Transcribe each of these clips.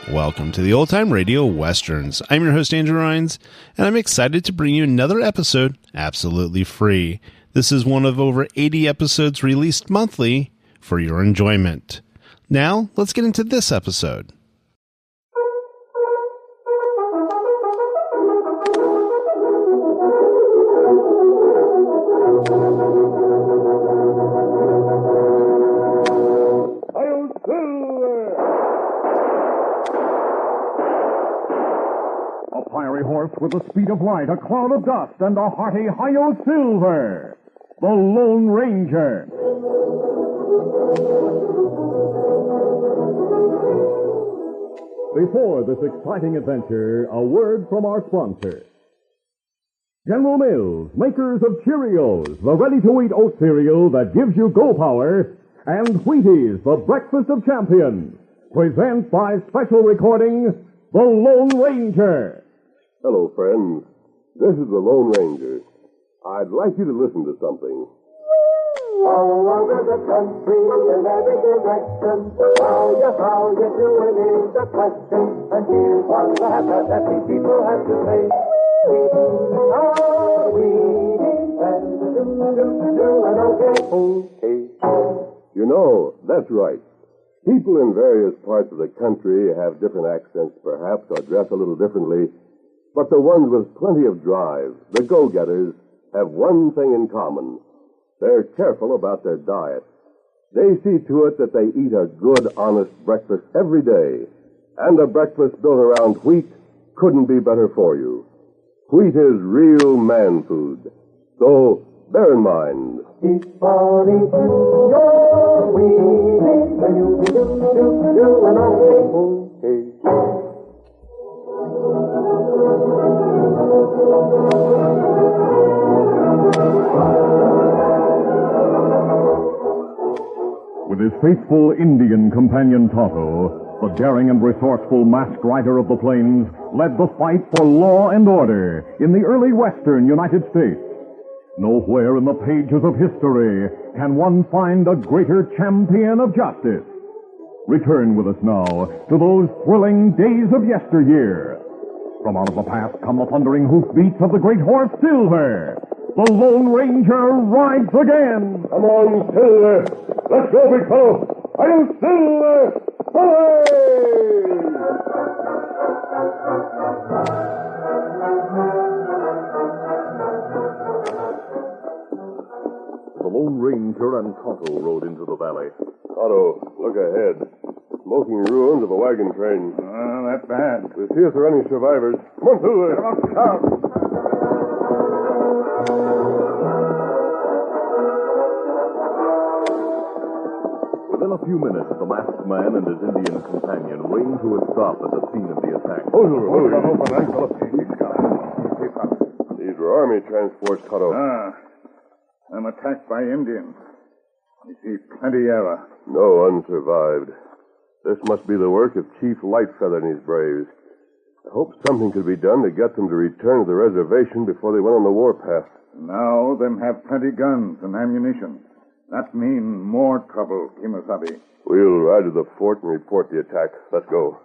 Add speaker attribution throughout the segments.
Speaker 1: Welcome to the Old Time Radio Westerns. I'm your host, Andrew Rines, and I'm excited to bring you another episode absolutely free. This is one of over 80 episodes released monthly for your enjoyment. Now, let's get into this episode.
Speaker 2: Horse with the speed of light, a cloud of dust, and a hearty Hi-Yo Silver, the Lone Ranger. Before this exciting adventure, a word from our sponsor. General Mills, makers of Cheerios, the ready-to-eat oat cereal that gives you go power, and Wheaties, the breakfast of champions, present by special recording, The Lone Ranger.
Speaker 3: Hello, friends. This is the Lone Ranger. I'd like you to listen to something.
Speaker 4: All over the country, in every direction, how you doing is the question. And here's what the happy people have to say.
Speaker 3: Okay. You know, that's right. People in various parts of the country have different accents, perhaps, or dress a little differently. But the ones with plenty of drive, the go-getters, have one thing in common. They're careful about their diet. They see to it that they eat a good, honest breakfast every day. And a breakfast built around wheat couldn't be better for you. Wheat is real man food. So, bear in mind.
Speaker 4: Keep on eating your wheat, and you'll be doing okay.
Speaker 2: With his faithful Indian companion Tonto, the daring and resourceful masked rider of the plains led the fight for law and order in the early western United States. Nowhere in the pages of history can one find a greater champion of justice. Return with us now to those thrilling days of yesteryear. From out of the past come the thundering hoofbeats of the great horse Silver. The Lone Ranger rides again.
Speaker 3: Come on, Silver. Let's go, big fellow. I'll Silver. Hooray!
Speaker 2: The Lone Ranger and Tonto rode into the valley.
Speaker 3: Otto, look ahead. Smoking ruins of a wagon train.
Speaker 2: That's bad.
Speaker 3: We'll see if there are any survivors. Come on, Silver.
Speaker 2: Within a few minutes, the masked man and his Indian companion reined to a stop at the scene of the attack.
Speaker 3: These were army transports, Otto.
Speaker 5: I'm attacked by Indians. I see plenty error.
Speaker 3: No unsurvived. This must be the work of Chief Lightfeather and his braves. I hope something could be done to get them to return to the reservation before they went on the warpath.
Speaker 5: Now them have plenty guns and ammunition. That mean more trouble, Kimasabi.
Speaker 3: We'll ride to the fort and report the attack. Let's go.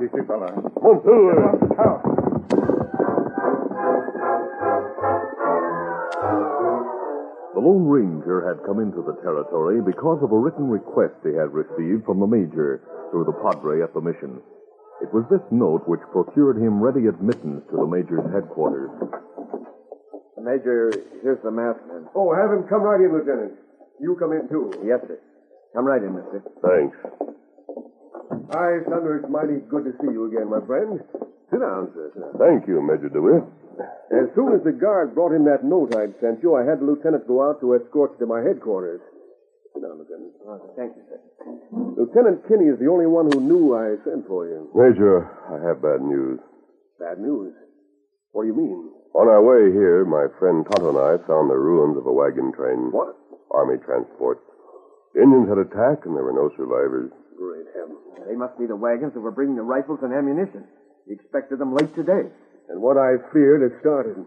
Speaker 5: Easy, fella.
Speaker 3: Come on, Silver.
Speaker 2: The Lone Ranger had come into the territory because of a written request he had received from the Major through the Padre at the mission. It was this note which procured him ready admittance to the Major's headquarters.
Speaker 6: Major, here's the masked man.
Speaker 3: Oh, have him come right in, Lieutenant. You come in, too.
Speaker 6: Yes, sir. Come right in, mister.
Speaker 3: Thanks.
Speaker 6: Hi, Thunder. It's mighty good to see you again, my friend. Sit down, sir. Sit down.
Speaker 3: Thank you, Major DeWitt.
Speaker 6: As soon as the guard brought in that note I'd sent you, I had the lieutenant go out to escort you to my headquarters. Sit down, Lieutenant. Thank you, sir. Lieutenant Kinney is the only one who knew I sent for you.
Speaker 3: Major, I have bad news.
Speaker 6: Bad news? What do you mean?
Speaker 3: On our way here, my friend Tonto and I found the ruins of a wagon train.
Speaker 6: What?
Speaker 3: Army transport. Indians had attacked, and there were no survivors.
Speaker 6: Great them?
Speaker 7: They must be the wagons that were bringing the rifles and ammunition. He expected them late today.
Speaker 6: And what I feared has started.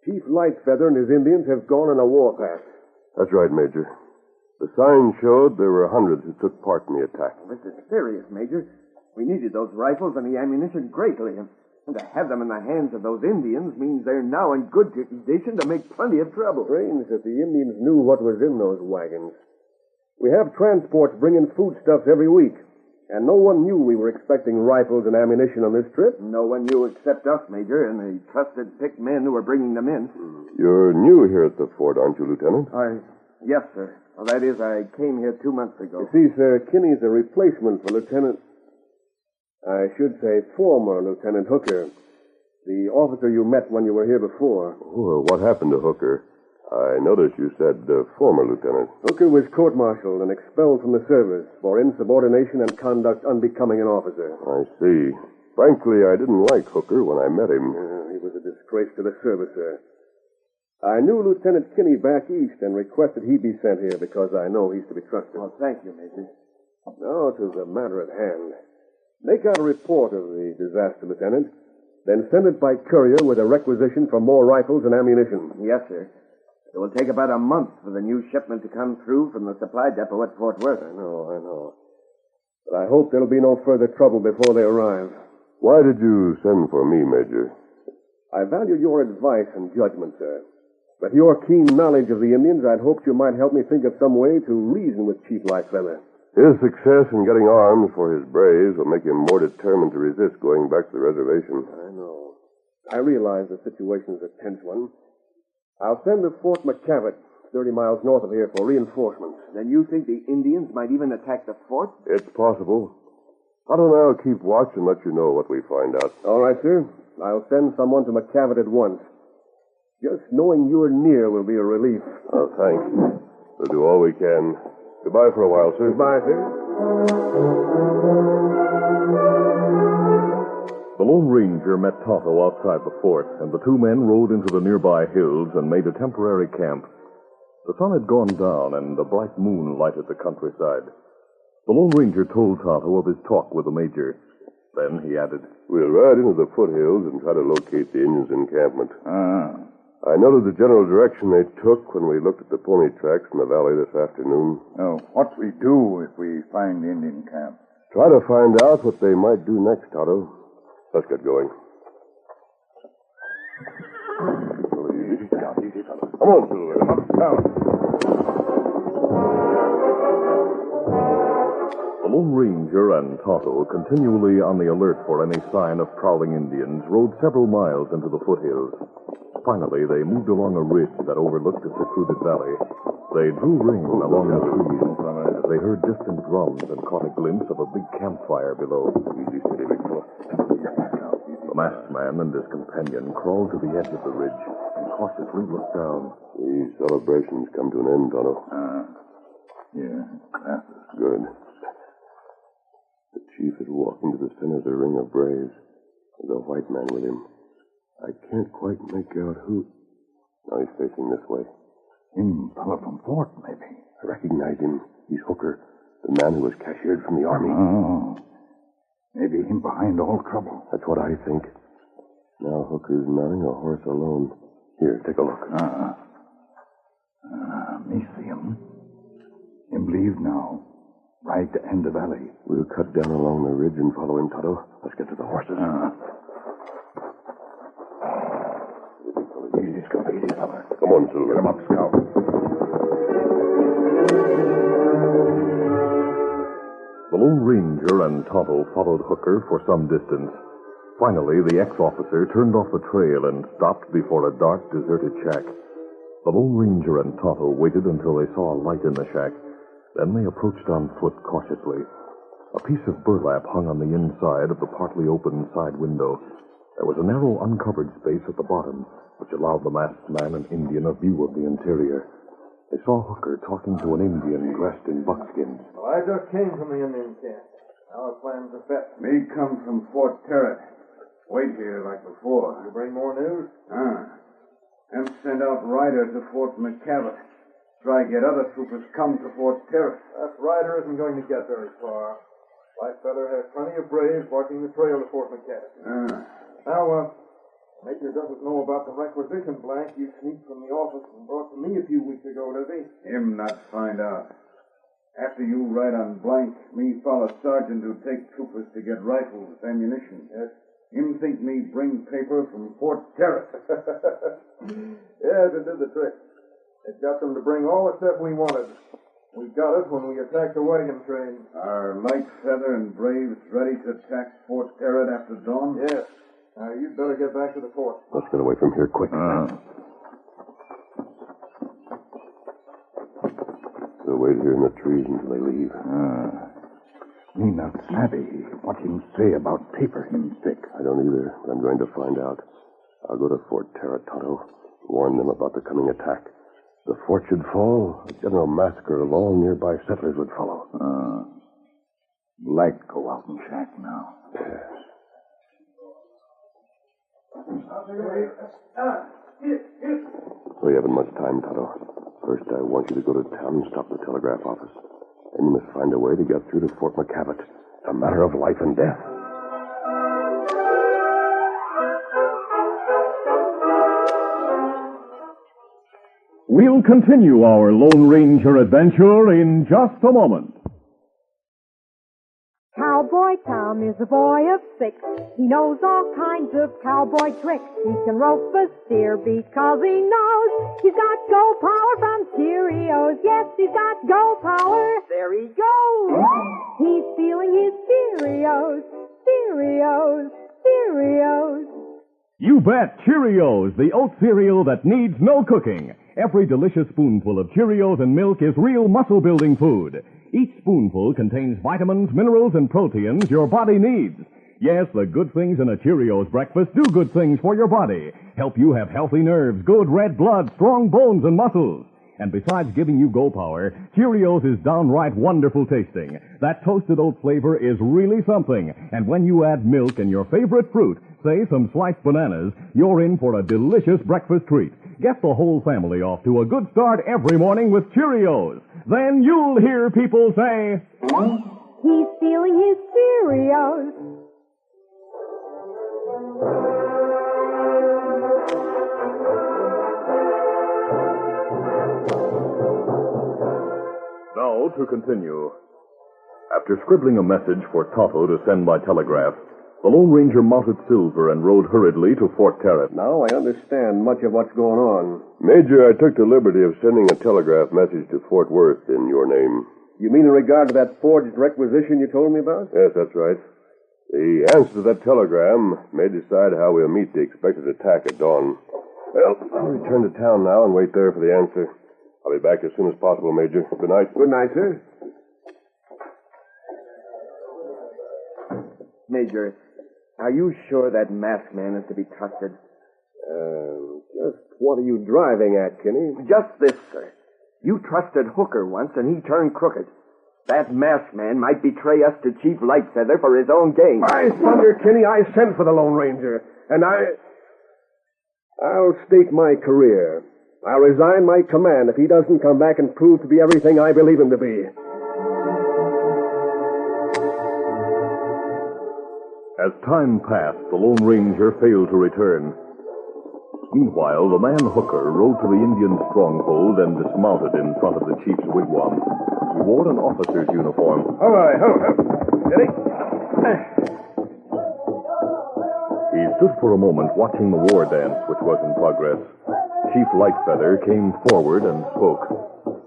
Speaker 6: Chief Lightfeather and his Indians have gone on a warpath.
Speaker 3: That's right, Major. The sign showed there were hundreds who took part in the attack.
Speaker 7: This is serious, Major. We needed those rifles and the ammunition greatly, and to have them in the hands of those Indians means they're now in good condition to make plenty of trouble.
Speaker 6: Strange that the Indians knew what was in those wagons. We have transports bringing foodstuffs every week, and no one knew we were expecting rifles and ammunition on this trip.
Speaker 7: No one knew except us, Major, and the trusted picked men who were bringing them in.
Speaker 3: You're new here at the fort, aren't you, Lieutenant?
Speaker 7: Yes, sir. Well, that is, I came here 2 months ago.
Speaker 6: You see, sir, Kinney's a replacement for Lieutenant... I should say former Lieutenant Hooker. The officer you met when you were here before.
Speaker 3: Well, what happened to Hooker? I noticed you said former lieutenant.
Speaker 6: Hooker was court-martialed and expelled from the service for insubordination and conduct unbecoming an officer.
Speaker 3: I see. Frankly, I didn't like Hooker when I met him.
Speaker 6: He was a disgrace to the service, sir. I knew Lieutenant Kinney back east and requested he be sent here because I know he's to be trusted.
Speaker 7: Well, thank you, Major.
Speaker 6: Now to the matter at hand. Make out a report of the disaster, Lieutenant. Then send it by courier with a requisition for more rifles and ammunition.
Speaker 7: Yes, sir. It will take about a month for the new shipment to come through from the supply depot at Fort Worth.
Speaker 6: I know. But I hope there'll be no further trouble before they arrive.
Speaker 3: Why did you send for me, Major?
Speaker 6: I value your advice and judgment, sir. With your keen knowledge of the Indians, I'd hoped you might help me think of some way to reason with Chief Lightfeather.
Speaker 3: His success in getting arms for his braves will make him more determined to resist going back to the reservation.
Speaker 6: I know. I realize the situation is a tense one. I'll send to Fort McCavitt, 30 miles north of here, for reinforcements.
Speaker 7: Then you think the Indians might even attack the fort?
Speaker 3: It's possible. Otto and I'll keep watch and let you know what we find out.
Speaker 6: All right, sir. I'll send someone to McCavitt at once. Just knowing you're near will be a relief.
Speaker 3: Oh, thanks. We'll do all we can. Goodbye for a while, sir.
Speaker 6: Goodbye, sir.
Speaker 2: The Lone Ranger met Tonto outside the fort, and the two men rode into the nearby hills and made a temporary camp. The sun had gone down, and a bright moon lighted the countryside. The Lone Ranger told Tonto of his talk with the Major. Then he added,
Speaker 3: We'll ride into the foothills and try to locate the Indians' encampment. I noted the general direction they took when we looked at the pony tracks in the valley this afternoon.
Speaker 5: Oh, what we do if we find the Indian camp?
Speaker 3: Try to find out what they might do next, Otto. Let's get going.
Speaker 5: Easy, fella.
Speaker 3: Come on, Silver.
Speaker 5: Down.
Speaker 2: The Lone Ranger and Tonto, continually on the alert for any sign of prowling Indians, rode several miles into the foothills. Finally, they moved along a ridge that overlooked a secluded valley. They drew rein along the trees as they heard distant drums and caught a glimpse of a big campfire below.
Speaker 3: Easy, steady, big fella.
Speaker 2: The masked man and his companion crawled to the edge of the ridge and cautiously looked down.
Speaker 3: These celebrations come to an end, Tonto.
Speaker 5: Yeah, that's
Speaker 3: Good. The chief is walking to the center of the ring of braves. There's a white man with him. I can't quite make out who. Now he's facing this way.
Speaker 5: him fella from Fort, maybe.
Speaker 3: I recognize him. He's Hooker, the man who was cashiered from the army.
Speaker 5: Oh. Maybe him behind all trouble.
Speaker 3: That's what I think. Now Hooker's mounting a horse alone. Here, take a look.
Speaker 5: Me see him. Him leave now. Ride to end the valley.
Speaker 3: We'll cut down along the ridge and follow him, Tonto. Let's get to the horses.
Speaker 5: Easy, Scout. Easy, fella.
Speaker 3: Come on, Silver.
Speaker 5: Get him up, Scout.
Speaker 2: The Lone Ranger and Tonto followed Hooker for some distance. Finally, the ex-officer turned off the trail and stopped before a dark, deserted shack. The Lone Ranger and Tonto waited until they saw a light in the shack. Then they approached on foot cautiously. A piece of burlap hung on the inside of the partly open side window. There was a narrow, uncovered space at the bottom, which allowed the masked man and Indian a view of the interior. They saw Hooker talking to an Indian dressed in buckskins.
Speaker 7: Well, I just came from the Indian camp. Our plans are set.
Speaker 5: Me come from Fort Terret. Wait here like before.
Speaker 7: You bring more news?
Speaker 5: Them send out riders to Fort McCavitt. Try get other troopers come to Fort Terret.
Speaker 7: That rider isn't going to get very far.
Speaker 8: Lightfeather has plenty of braves working the trail to Fort McCaffrey. Now, Major doesn't know about the requisition blank you sneaked from the office and brought to me a few weeks ago, does he?
Speaker 5: Him not find out. After you write on blank, me follow sergeant who take troopers to get rifles, ammunition.
Speaker 8: Yes.
Speaker 5: Him think me bring paper from Fort Terrace.
Speaker 8: Yes, it did the trick. It got them to bring all the stuff we wanted. We got it when we attacked the wagon train.
Speaker 5: Are Lightfeather and Braves ready to attack Fort Terrace after dawn?
Speaker 8: Yes. Now, you'd better get back to the fort.
Speaker 3: Let's get away from here quick. We'll wait here in the trees until they leave.
Speaker 2: Me not savvy what him say about paper him fix.
Speaker 3: I don't either, but I'm going to find out. I'll go to Fort Terra, Tonto, warn them about the coming attack. If the fort should fall, a general massacre of all nearby settlers would follow.
Speaker 2: Light go out and shack now.
Speaker 3: Yes. We haven't much time, Tonto. First, I want you to go to town and stop the telegraph office. Then you must find a way to get through to Fort McCaffrey. It's a matter of life and death.
Speaker 2: We'll continue our Lone Ranger adventure in just a moment.
Speaker 9: Cowboy Tom is a boy of 6. He knows all kinds of cowboy tricks. He can rope a steer because he knows he's got go power from Cheerios. Yes, he's got go power. There he goes. He's feeling his Cheerios, Cheerios, Cheerios.
Speaker 2: You bet, Cheerios, the oat cereal that needs no cooking. Every delicious spoonful of Cheerios and milk is real muscle-building food. Each spoonful contains vitamins, minerals, and proteins your body needs. Yes, the good things in a Cheerios breakfast do good things for your body. Help you have healthy nerves, good red blood, strong bones, and muscles. And besides giving you go power, Cheerios is downright wonderful tasting. That toasted oat flavor is really something. And when you add milk and your favorite fruit, say some sliced bananas, you're in for a delicious breakfast treat. Get the whole family off to a good start every morning with Cheerios. Then you'll hear people say,
Speaker 9: he's feeling his Cheerios.
Speaker 10: Now to continue. After scribbling a message for Tonto to send by telegraph, the Lone Ranger mounted Silver and rode hurriedly to Fort Terrace.
Speaker 6: Now I understand much of what's going on.
Speaker 3: Major, I took the liberty of sending a telegraph message to Fort Worth in your name.
Speaker 6: You mean in regard to that forged requisition you told me about?
Speaker 3: Yes, that's right. The answer to that telegram may decide how we'll meet the expected attack at dawn. Well, I'll return to town now and wait there for the answer. I'll be back as soon as possible, Major. Good night.
Speaker 6: Good night, sir.
Speaker 7: Major, are you sure that masked man is to be trusted?
Speaker 6: Just what are you driving at, Kinney?
Speaker 7: Just this, sir. You trusted Hooker once, and he turned crooked. That masked man might betray us to Chief Lightfeather for his own gain.
Speaker 6: By thunder, Kinney, I sent for the Lone Ranger, and I'll stake my career. I'll resign my command if he doesn't come back and prove to be everything I believe him to be.
Speaker 10: As time passed, the Lone Ranger failed to return. Meanwhile, the man Hooker rode to the Indian stronghold and dismounted in front of the chief's wigwam. He wore an officer's uniform.
Speaker 6: All right, Steady.
Speaker 10: He stood for a moment watching the war dance which was in progress. Chief Lightfeather came forward and spoke.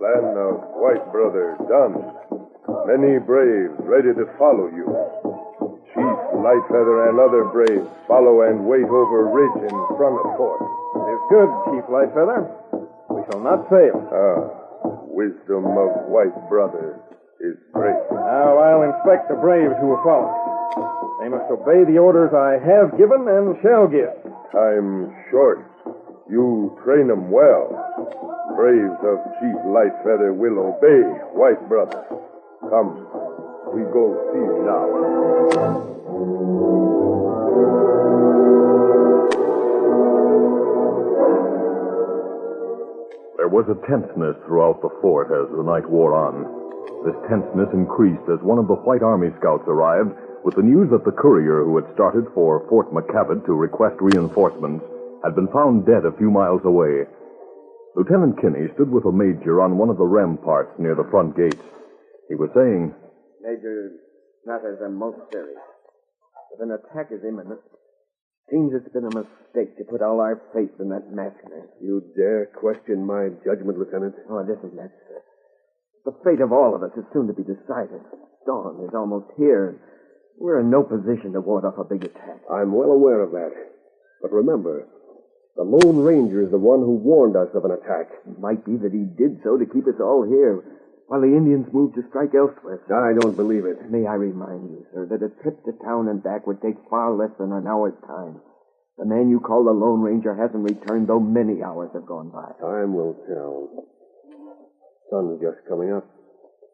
Speaker 3: Land of white brother done. Many braves ready to follow you. Chief Lightfeather and other braves follow and wait over ridge in front of fort.
Speaker 8: It is good, Chief Lightfeather. We shall not fail.
Speaker 3: Wisdom of white brother is great.
Speaker 8: Now I'll inspect the braves who will follow. They must obey the orders I have given and shall give.
Speaker 3: Time short. You train them well. Braves of Chief Lightfeather will obey white brother. Come, we go see now.
Speaker 10: There was a tenseness throughout the fort as the night wore on. This tenseness increased as one of the White Army scouts arrived with the news that the courier who had started for Fort McCavitt to request reinforcements had been found dead a few miles away. Lieutenant Kinney stood with a major on one of the ramparts near the front gates. He was saying,
Speaker 7: Major, matters are most serious. If an attack is imminent, seems it's been a mistake to put all our faith in that masked man.
Speaker 6: You dare question my judgment, Lieutenant?
Speaker 7: Oh, listen, that's the fate of all of us is soon to be decided. Dawn is almost here. We're in no position to ward off a big attack.
Speaker 6: I'm well aware of that. But remember, the Lone Ranger is the one who warned us of an attack.
Speaker 7: It might be that he did so to keep us all here, while the Indians moved to strike elsewhere.
Speaker 6: I don't believe it.
Speaker 7: May I remind you, sir, that a trip to town and back would take far less than an hour's time. The man you call the Lone Ranger hasn't returned, though many hours have gone by.
Speaker 6: Time will tell. Sun's just coming up.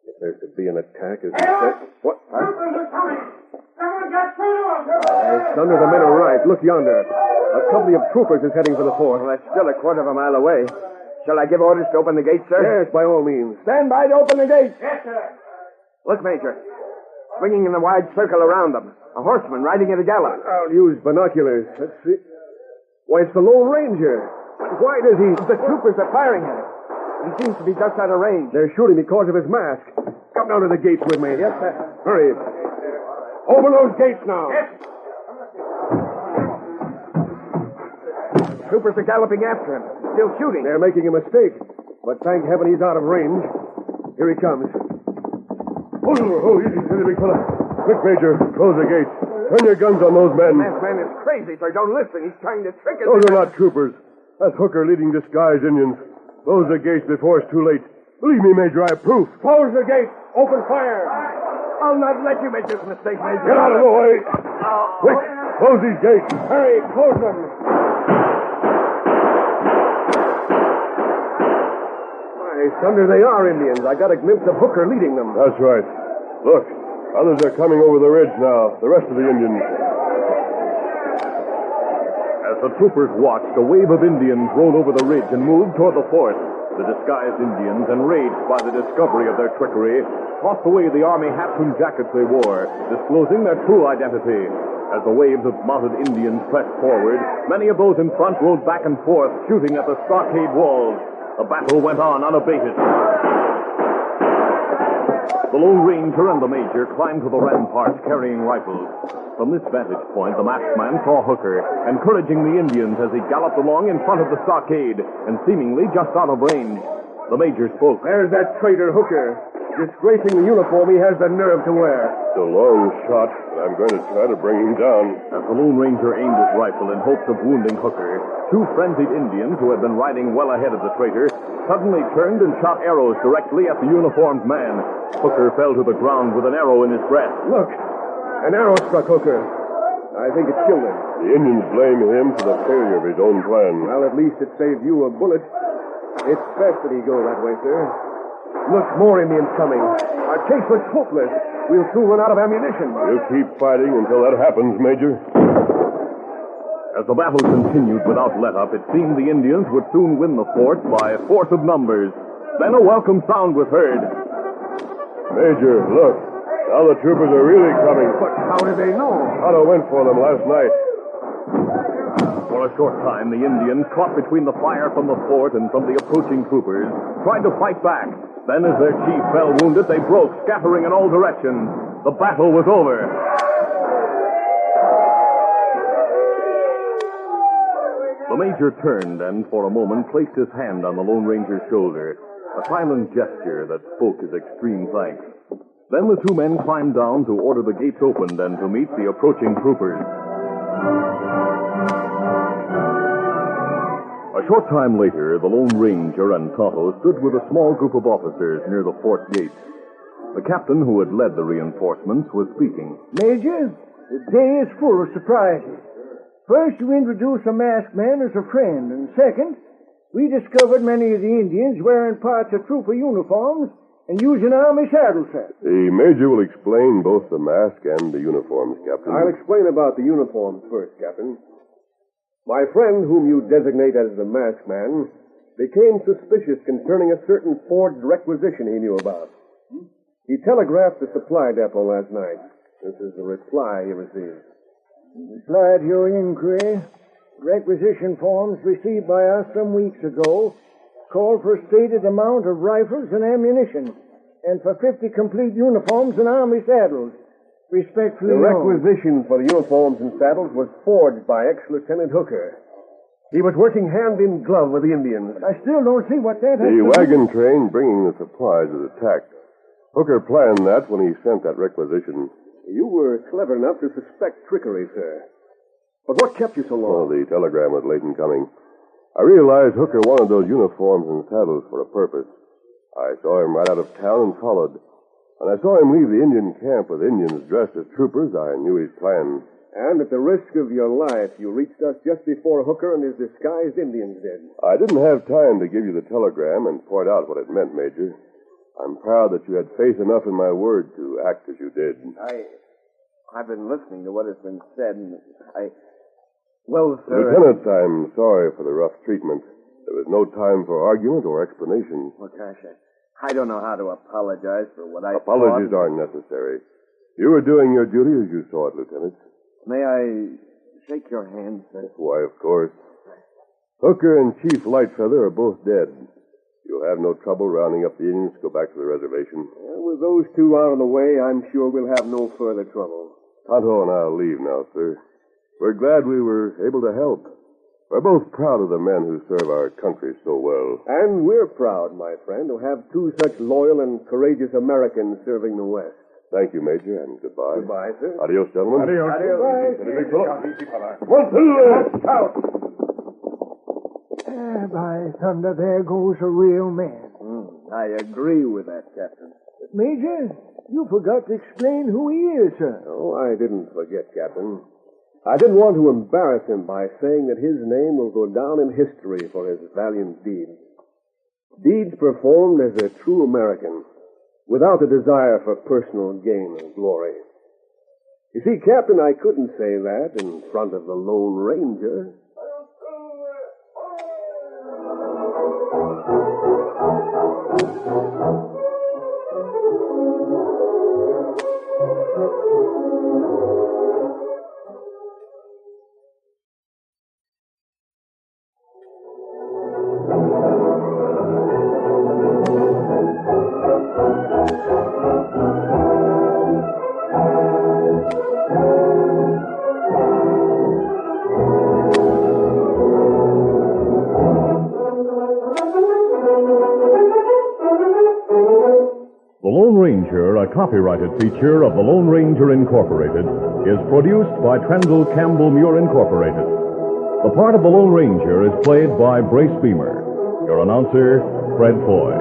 Speaker 6: If there's to be an attack, as you said... What?
Speaker 4: Troopers are coming! Someone got through to us!
Speaker 6: Thunder, the men arrived. Look yonder. A company of troopers is heading for the fort.
Speaker 7: Well, that's still a quarter of a mile away. Shall I give orders to open the gate, sir?
Speaker 6: Yes, by all means.
Speaker 7: Stand by to open the gate.
Speaker 4: Yes, sir.
Speaker 7: Look, Major. Swinging in the wide circle around them. A horseman riding at a gallop.
Speaker 6: I'll use binoculars. Let's see. Why, it's the Lone Ranger. Why does he...
Speaker 7: The troopers are firing at him. He seems to be just out of range.
Speaker 6: They're shooting because of his mask. Come down to the gates with me.
Speaker 7: Yes, sir.
Speaker 6: Hurry. Open those gates now.
Speaker 4: Yes.
Speaker 7: Troopers are galloping after him. Still shooting.
Speaker 6: They're making a mistake. But thank heaven he's out of range. Here he comes.
Speaker 10: Oh, easy, big fella. Quick, Major. Close the gates. Turn your guns on those men.
Speaker 7: That man is crazy, sir. Don't listen. He's trying to trick us.
Speaker 10: Those are not troopers. That's Hooker leading disguised Indians. Close the gates before it's too late. Believe me, Major, I have proof.
Speaker 6: Close the gates. Open fire.
Speaker 7: I'll not let you make this mistake, Major.
Speaker 10: Get out of the way. Quick, close these gates.
Speaker 6: Hurry, close them. Why, thunder, they are Indians. I got a glimpse of Hooker leading them.
Speaker 10: That's right. Look, others are coming over the ridge now. The rest of the Indians. As the troopers watched, a wave of Indians rode over the ridge and moved toward the fort. The disguised Indians, enraged by the discovery of their trickery, tossed away the army hats and jackets they wore, disclosing their true identity. As the waves of mounted Indians pressed forward, many of those in front rode back and forth, shooting at the stockade walls. The battle went on unabated. The Lone Ranger and the Major climbed to the ramparts carrying rifles. From this vantage point, the masked man saw Hooker, encouraging the Indians as he galloped along in front of the stockade, and seemingly just out of range. The Major spoke.
Speaker 6: There's that traitor Hooker, disgracing the uniform he has the nerve to wear.
Speaker 10: It's a long shot, but I'm going to try to bring him down. As the Lone Ranger aimed his rifle in hopes of wounding Hooker, two frenzied Indians who had been riding well ahead of the traitor suddenly turned and shot arrows directly at the uniformed man. Hooker fell to the ground with an arrow in his breast.
Speaker 6: Look, an arrow struck Hooker. I think it killed him.
Speaker 10: The Indians blame him for the failure of his own plan.
Speaker 6: Well, at least it saved you a bullet. It's best that he go that way, sir. Look, more Indians coming. Our chase was hopeless. We'll soon run out of ammunition.
Speaker 10: We'll keep fighting until that happens, Major. As the battle continued without let-up, it seemed the Indians would soon win the fort by force of numbers. Then a welcome sound was heard. Major, look. Now the troopers are really coming.
Speaker 6: But how did they know?
Speaker 10: Otto went for them last night. For a short time, the Indians, caught between the fire from the fort and from the approaching troopers, tried to fight back. Then, as their chief fell wounded, they broke, scattering in all directions. The battle was over. The Major turned and, for a moment, placed his hand on the Lone Ranger's shoulder, a silent gesture that spoke his extreme thanks. Then the two men climbed down to order the gates opened and to meet the approaching troopers. A short time later, the Lone Ranger and Tonto stood with a small group of officers near the fort gates. The captain who had led the reinforcements was speaking.
Speaker 11: Major, the day is full of surprises. First, you introduced a masked man as a friend, and second, we discovered many of the Indians wearing parts of trooper uniforms and using army saddle straps.
Speaker 10: The Major will explain both the mask and the uniforms, Captain.
Speaker 6: I'll explain about the uniforms first, Captain. My friend, whom you designate as the masked man, became suspicious concerning a certain forged requisition he knew about. He telegraphed the supply depot last night. This is the reply he received.
Speaker 11: Reply to your inquiry. Requisition forms received by us some weeks ago called for a stated amount of rifles and ammunition, and for 50 complete uniforms and army saddles. Respectfully
Speaker 6: The
Speaker 11: known.
Speaker 6: requisition for the uniforms and saddles was forged by ex-Lieutenant Hooker. He was working hand in glove with the Indians.
Speaker 11: I still don't see what that has
Speaker 3: The
Speaker 11: to do.
Speaker 3: wagon train bringing the supplies was attacked. Hooker planned that when he sent that requisition.
Speaker 6: You were clever enough to suspect trickery, sir. But what kept you so long?
Speaker 3: Well, the telegram was late in coming. I realized Hooker wanted those uniforms and saddles for a purpose. I saw him right out of town and followed. When I saw him leave the Indian camp with Indians dressed as troopers, I knew his plan.
Speaker 6: And at the risk of your life, you reached us just before Hooker and his disguised Indians did.
Speaker 3: I didn't have time to give you the telegram and point out what it meant, Major. I'm proud that you had faith enough in my word to act as you did.
Speaker 7: I've been listening to what has been said, and Well, sir...
Speaker 3: Lieutenant, I'm sorry for the rough treatment. There was no time for argument or explanation.
Speaker 7: Well, gosh, I don't know how to apologize for what I
Speaker 3: Apologies
Speaker 7: thought.
Speaker 3: aren't necessary. You were doing your duty as you saw it, Lieutenant.
Speaker 7: May I shake your hand, sir?
Speaker 3: Why, of course. Hooker and Chief Lightfeather are both dead. You'll have no trouble rounding up the Indians to go back to the reservation.
Speaker 6: With those two out of the way, I'm sure we'll have no further trouble.
Speaker 3: Tonto and I'll leave now, sir. We're glad we were able to help. We're both proud of the men who serve our country so well.
Speaker 6: And we're proud, my friend, to have two such loyal and courageous Americans serving the West.
Speaker 3: Thank you, Major, and goodbye.
Speaker 6: Goodbye, sir.
Speaker 3: Adios, gentlemen.
Speaker 8: Adios.
Speaker 11: By thunder, there goes a real man.
Speaker 7: I agree with that, Captain.
Speaker 11: But, Major, you forgot to explain who he is, sir.
Speaker 6: Oh, I didn't forget, Captain. I didn't want to embarrass him by saying that his name will go down in history for his valiant deeds. Deeds performed as a true American, without a desire for personal gain or glory. You see, Captain, I couldn't say that in front of the Lone Ranger.
Speaker 10: The Lone Ranger, a copyrighted feature of the Lone Ranger Incorporated, is produced by Trendle Campbell Muir Incorporated. The part of the Lone Ranger is played by Brace Beamer. Your announcer, Fred Foy.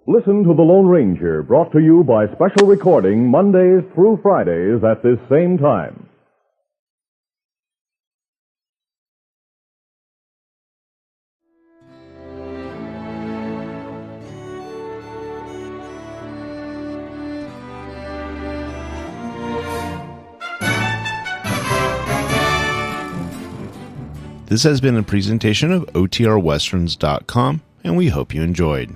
Speaker 10: Listen to The Lone Ranger, brought to you by special recording Mondays through Fridays at this same time.
Speaker 1: This has been a presentation of OTRWesterns.com, and we hope you enjoyed.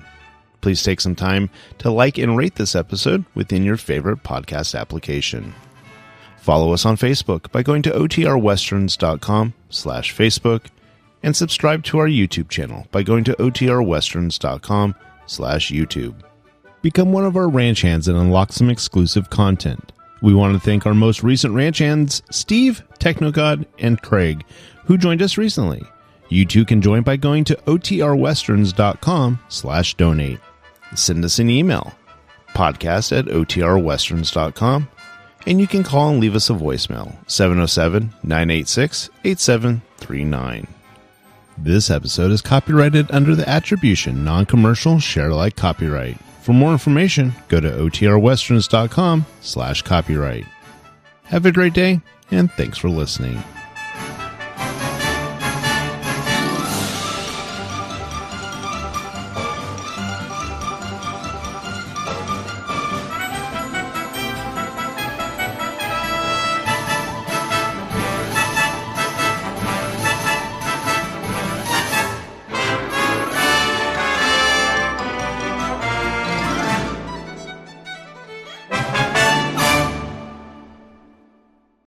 Speaker 1: Please take some time to like and rate this episode within your favorite podcast application. Follow us on Facebook by going to OTRWesterns.com/Facebook, and subscribe to our YouTube channel by going to OTRWesterns.com/YouTube. Become one of our ranch hands and unlock some exclusive content. We want to thank our most recent ranch hands, Steve, Technogod, and Craig, who joined us recently. You too can join by going to OTRWesterns.com/donate. Send us an email, podcast@OTRWesterns.com, and you can call and leave us a voicemail, 707-986-8739. This episode is copyrighted under the attribution, non-commercial, share-alike copyright. For more information, go to OTRWesterns.com/copyright. Have a great day, and thanks for listening.